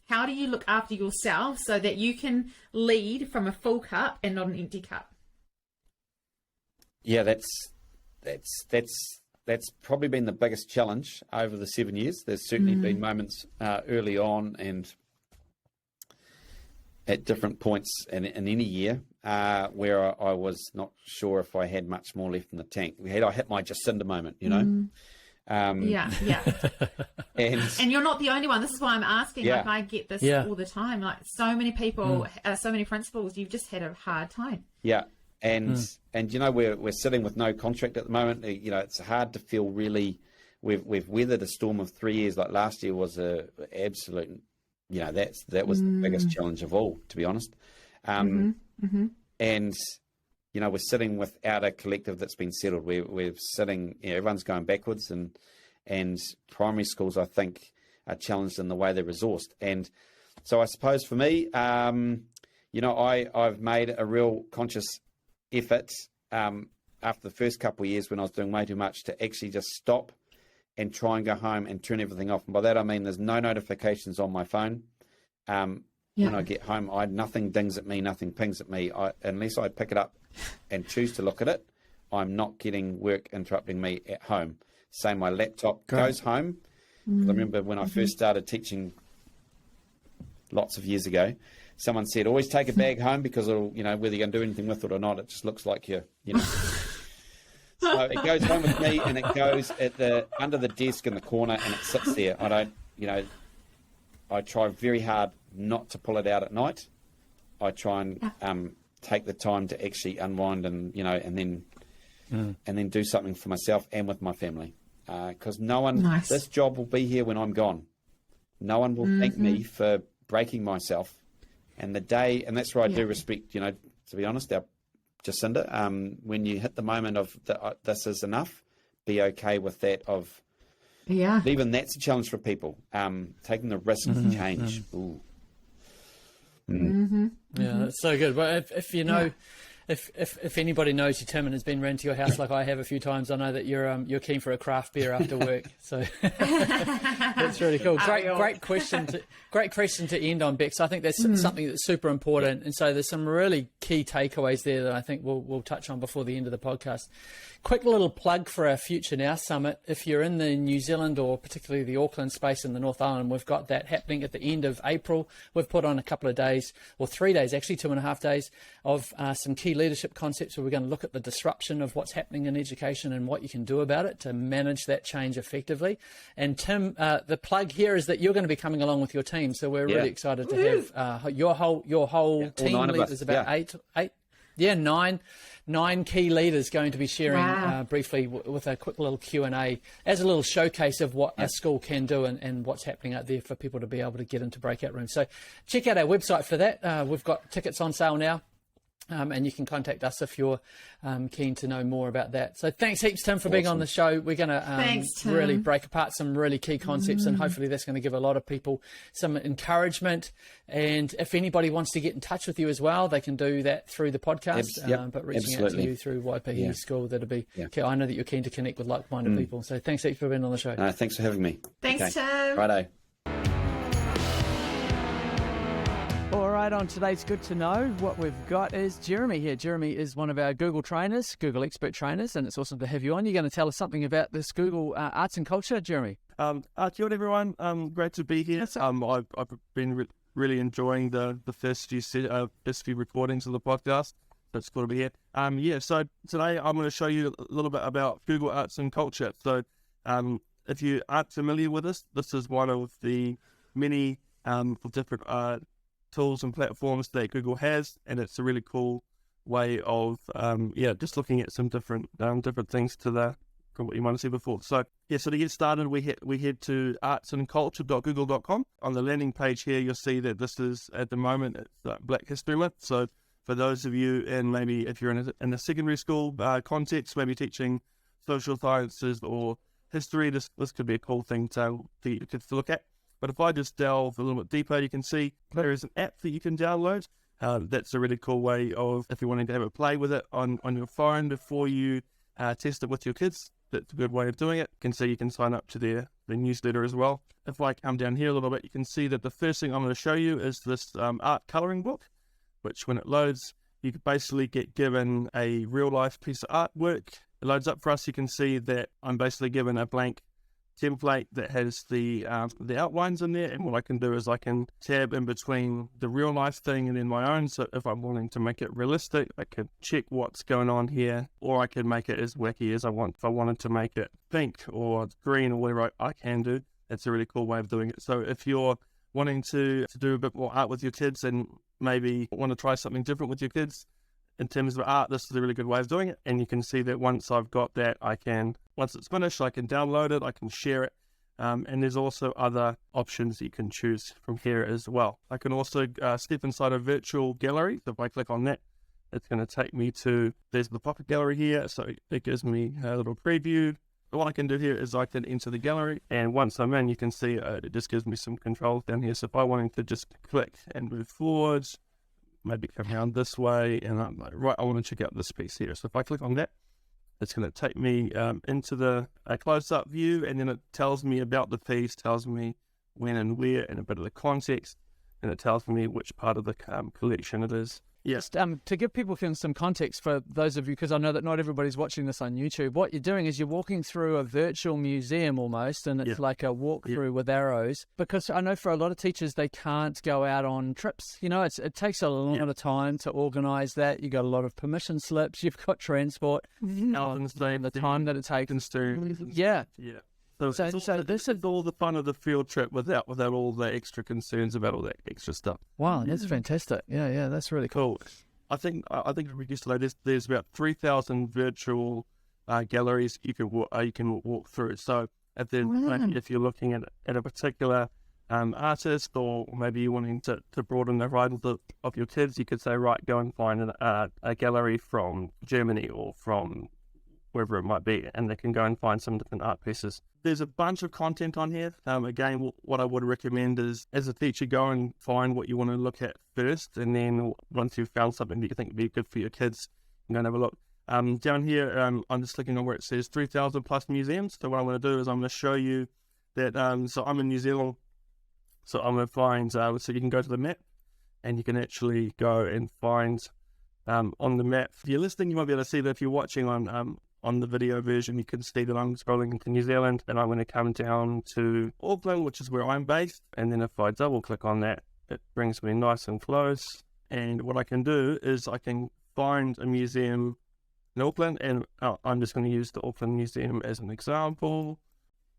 How do you look after yourself so that you can lead from a full cup and not an empty cup? Yeah, that's probably been the biggest challenge over the 7 years. There's certainly been moments early on and at different points in any year where I was not sure if I had much more left in the tank. I hit my Jacinda moment, Yeah. And you're not the only one. This is why I'm asking. Like, I get this all the time. Like, so many people, so many principals, you've just had a hard time. Yeah. And we're sitting with no contract at the moment. It's hard to feel really. We've weathered a storm of 3 years. Like last year was a absolute. That was the biggest challenge of all, to be honest. And we're sitting without a collective that's been settled. We're sitting, everyone's going backwards, and primary schools, I think, are challenged in the way they're resourced. And so I suppose for me, I've made a real conscious effort after the first couple of years when I was doing way too much to actually just stop and try and go home and turn everything off. And by that I mean there's no notifications on my phone. When I get home, nothing dings at me, nothing pings at me. Unless I pick it up and choose to look at it, I'm not getting work interrupting me at home. Same, my laptop goes home. I remember when I first started teaching lots of years ago, someone said, always take a bag home because it'll, whether you're going to do anything with it or not, it just looks like you're. So it goes home with me, and it goes under the desk in the corner, and it sits there. I don't, I try very hard not to pull it out at night. I try and take the time to actually unwind and then do something for myself and with my family. Because no one, this job will be here when I'm gone. No one will thank me for breaking myself. And that's where I do respect, to be honest, our Jacinda, when you hit the moment of this is enough, be okay with that of, even that's a challenge for people, taking the risk of change. Ooh. Yeah, that's so good. Well, if you know, if anybody knows you, Tim, and has been round to your house like I have a few times, I know that you're keen for a craft beer after work. So that's really cool. Great question to end on, Bex. I think that's something that's super important. And so there's some really key takeaways there that I think we'll touch on before the end of the podcast. Quick little plug for our Future Now Summit. If you're in the New Zealand or particularly the Auckland space in the North Island, we've got that happening at the end of April. We've put on a couple of days, or 3 days actually, 2.5 days, of some key leadership concepts where we're going to look at the disruption of what's happening in education and what you can do about it to manage that change effectively. And Tim, the plug here is that you're going to be coming along with your team. So we're really excited to have your whole team. There's about nine key leaders going to be sharing briefly with a quick little Q&A as a little showcase of what our school can do and what's happening out there for people to be able to get into breakout rooms. So check out our website for that. We've got tickets on sale now. And you can contact us if you're keen to know more about that. So thanks heaps, Tim, for being on the show. We're going to really break apart some really key concepts, and hopefully that's going to give a lot of people some encouragement. And if anybody wants to get in touch with you as well, they can do that through the podcast. But reaching out to you through Waipahi School, that'll be okay. I know that you're keen to connect with like-minded people. So thanks heaps for being on the show. Thanks for having me. Thanks, Tim. Righto. All right, on today's Good to Know, what we've got is Jeremy here. Jeremy is one of our Google trainers, Google expert trainers, and it's awesome to have you on. You're going to tell us something about this Google arts and culture, Jeremy. Kia ora, everyone. Great to be here. I've been really enjoying the first few recordings of the podcast. So it's cool to be here. So today I'm going to show you a little bit about Google arts and culture. So if you aren't familiar with this is one of the many different tools and platforms that Google has, and it's a really cool way of just looking at some different things to what you might have seen before. So to get started, we head to artsandculture.google.com. On the landing page here, you'll see that this is at the moment it's Black History Month. So for those of you, and maybe if you're in a secondary school context, maybe teaching social sciences or history, this could be a cool thing for your kids to look at. But if I just delve a little bit deeper, you can see there is an app that you can download. That's a really cool way of, if you're wanting to have a play with it on your phone before you test it with your kids, that's a good way of doing it. You can see you can sign up to their newsletter as well. If I come down here a little bit, you can see that the first thing I'm going to show you is this art colouring book, which when it loads, you can basically get given a real-life piece of artwork. It loads up for us. You can see that I'm basically given a blank template that has the outlines in there, and what I can do is I can tab in between the real life thing and then my own. So if I'm wanting to make it realistic, I can check what's going on here, or I can make it as wacky as I want. If I wanted to make it pink or green or whatever, I can do. It's a really cool way of doing it. So if you're wanting to do a bit more art with your kids and maybe want to try something different with your kids in terms of art, this is a really good way of doing it. And you can see that once I've got that, once it's finished, I can download it, I can share it. And there's also other options that you can choose from here as well. I can also step inside a virtual gallery. So if I click on that, it's going to take me to, there's the pocket gallery here, so it gives me a little preview. What I can do here is I can enter the gallery, and once I'm in, you can see it just gives me some controls down here. So if I wanted to just click and move forwards, maybe come around this way, and I'm like, right, I want to check out this piece here. So if I click on that, it's going to take me into the close-up view, and then it tells me about the piece, tells me when and where, and a bit of the context, and it tells me which part of the collection it is. Just to give people some context for those of you, because I know that not everybody's watching this on YouTube, what you're doing is you're walking through a virtual museum almost, and it's like a walkthrough with arrows, because I know for a lot of teachers, they can't go out on trips. You know, it takes a lot of time to organise that. You got a lot of permission slips, you've got transport, the time that it takes. Yeah. So this is all the fun of the field trip without all the extra concerns about all that extra stuff. Wow, that's fantastic. Yeah, that's really cool. I think yesterday there's about 3,000 virtual galleries you can walk through. So if you're looking at a particular artist, or maybe you're wanting to broaden the horizon of your kids, you could say, right, go and find a gallery from Germany or from wherever it might be, and they can go and find some different art pieces. There's a bunch of content on here. Again, what I would recommend is, as a teacher, go and find what you want to look at first, and then once you've found something that you think would be good for your kids, you can go and have a look. Down here, I'm just clicking on where it says 3,000 plus museums. So what I'm going to do is I'm going to show you that, so I'm in New Zealand, so I'm going to find, so you can go to the map, and you can actually go and find on the map. If you're listening, you might be able to see that. If you're watching on the video version, you can see that I'm scrolling into New Zealand, and I'm going to come down to Auckland, which is where I'm based, and then if I double click on that, it brings me nice and close. And what I can do is I can find a museum in Auckland, and I'm just going to use the Auckland Museum as an example.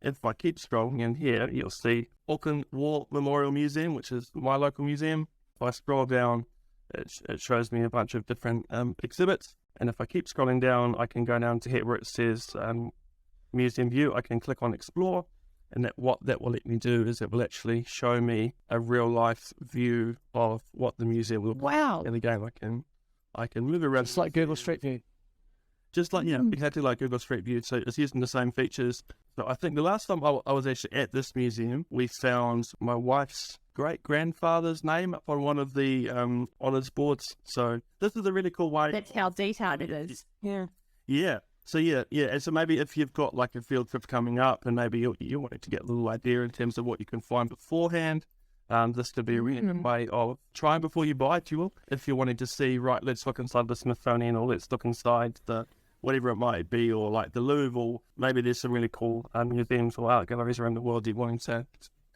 If I keep scrolling in here, you'll see Auckland War Memorial Museum, which is my local museum. If I scroll down, it shows me a bunch of different exhibits. And if I keep scrolling down, I can go down to here where it says Museum View. I can click on Explore, and what that will let me do is it will actually show me a real-life view of what the museum will look like. And again, I can move around. It's like Google Street View. Just like, exactly like Google Street View. So it's using the same features. So I think the last time I was actually at this museum, we found my wife's great-grandfather's name up on one of the honours boards. So this is a really cool way. That's how detailed it is. Yeah. So and so maybe if you've got like a field trip coming up, and maybe you wanted to get a little idea in terms of what you can find beforehand, this could be a really good way of trying before you buy, if you will. If you're wanting to see, right, let's look inside the Smithsonian, or let's look inside the whatever it might be, or like the Louvre, or maybe there's some really cool museums or art galleries around the world you're wanting to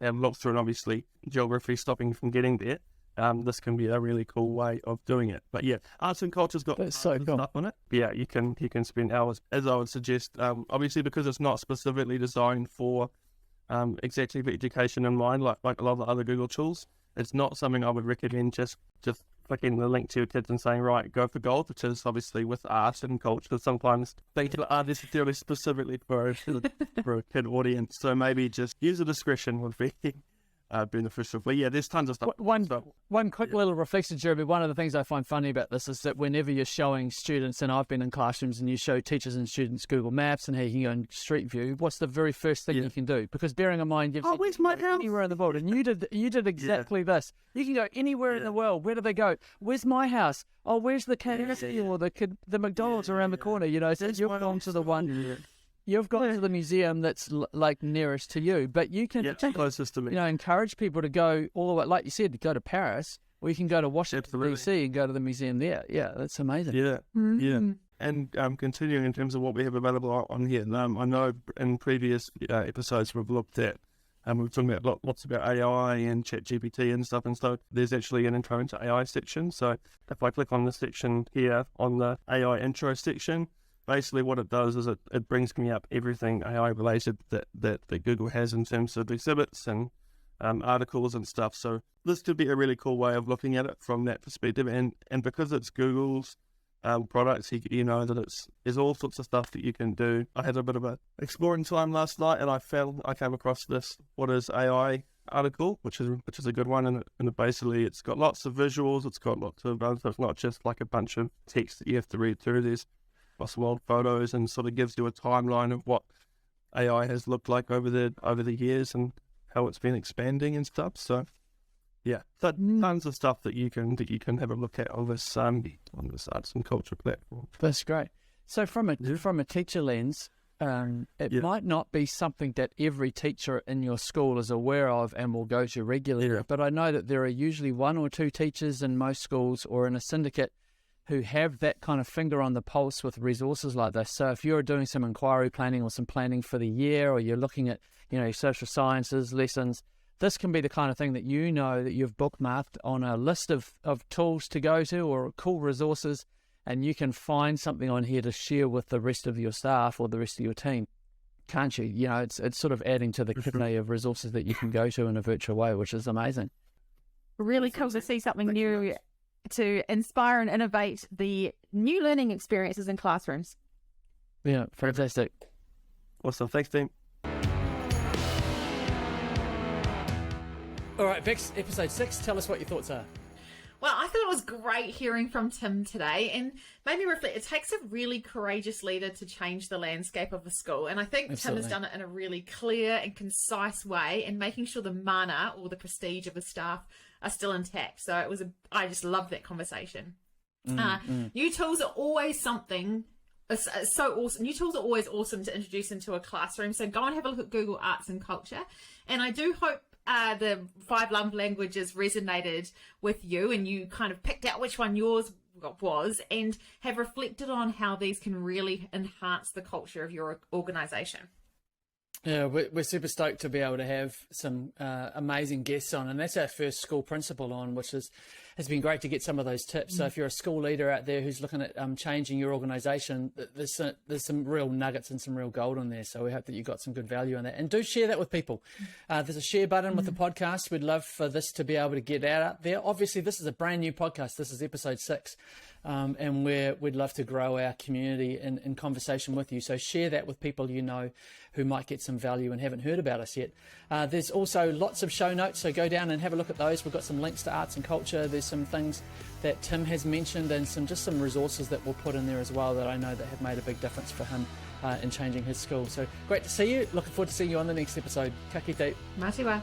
have a look through, and obviously geography stopping you from getting there. This can be a really cool way of doing it. But yeah, arts and culture's got stuff on it. Yeah, you can spend hours, as I would suggest. Obviously, because it's not specifically designed for executive education in mind, like a lot of the other Google tools. It's not something I would recommend just clicking the link to your kids and saying, right, go for gold, which is obviously with art and culture. Sometimes things aren't necessarily specifically for a kid audience. So maybe just user discretion would be beneficial. But yeah, there's tons of stuff. One quick little reflection, Jeremy. One of the things I find funny about this is that whenever you're showing students, and I've been in classrooms, and you show teachers and students Google Maps and how you can go in Street View, what's the very first thing you can do? Because bearing in mind, you've where's my house? Anywhere in the world, and you did exactly this. You can go anywhere in the world. Where do they go? Where's my house? Oh, where's the KFC or the McDonald's around the corner? You know, so you've gone to the one. You've gone to the museum that's like nearest to you, but you can closest to me. Encourage people to go all the way, like you said, to go to Paris, or you can go to Washington DC and go to the museum there. Yeah, that's amazing. Yeah. And continuing in terms of what we have available on here, I know in previous episodes we've looked at, we've talked about lots about AI and ChatGPT and stuff, and so there's actually an intro into AI section. So if I click on this section here on the AI intro section, basically what it does is it brings me up everything AI related that Google has in terms of exhibits and articles and stuff. So this could be a really cool way of looking at it from that perspective. And because it's Google's products, you know that there's all sorts of stuff that you can do. I had a bit of a exploring time last night, and I came across this, what is AI article, which is a good one, and basically it's got lots of visuals. It's got lots of so it's not just like a bunch of text that you have to read through. There's lots of old photos, and sort of gives you a timeline of what AI has looked like over the years and how it's been expanding and stuff. So yeah, so tons of stuff that you can have a look at on this arts and culture platform. That's great. So from a teacher lens, it might not be something that every teacher in your school is aware of and will go to regularly, but I know that there are usually one or two teachers in most schools or in a syndicate who have that kind of finger on the pulse with resources like this. So if you're doing some inquiry planning or some planning for the year, or you're looking at, social sciences lessons, this can be the kind of thing that that you've bookmarked on a list of tools to go to or cool resources, and you can find something on here to share with the rest of your staff or the rest of your team, can't you? It's sort of adding to the kidney of resources that you can go to in a virtual way, which is amazing. Really cool to see something new to inspire and innovate the new learning experiences in classrooms. Yeah, fantastic. Awesome. Thanks, team. All right, Vix, episode 6, tell us what your thoughts are. Well, I thought it was great hearing from Tim today, and made me reflect. It takes a really courageous leader to change the landscape of a school, and I think Absolutely. Tim has done it in a really clear and concise way, and making sure the mana or the prestige of the staff are still intact. So I just love that conversation. New tools are always something so awesome. New tools are always awesome to introduce into a classroom. So go and have a look at Google Arts and Culture, and I do hope the 5 love languages resonated with you, and you kind of picked out which one yours was, and have reflected on how these can really enhance the culture of your organization. Yeah, we're super stoked to be able to have some amazing guests on, and that's our first school principal on, which has been great to get some of those tips. So if you're a school leader out there who's looking at changing your organisation, there's some real nuggets and some real gold in there. So we hope that you got some good value in that, and do share that with people. There's a share button with the podcast. We'd love for this to be able to get out there. Obviously, this is a brand new podcast. This is episode 6. And we'd love to grow our community in conversation with you. So share that with people who might get some value and haven't heard about us yet. There's also lots of show notes, so go down and have a look at those. We've got some links to arts and culture. There's some things that Tim has mentioned, and some resources that we'll put in there as well that I know that have made a big difference for him in changing his school. So great to see you. Looking forward to seeing you on the next episode. Ka kite. Mā te wā.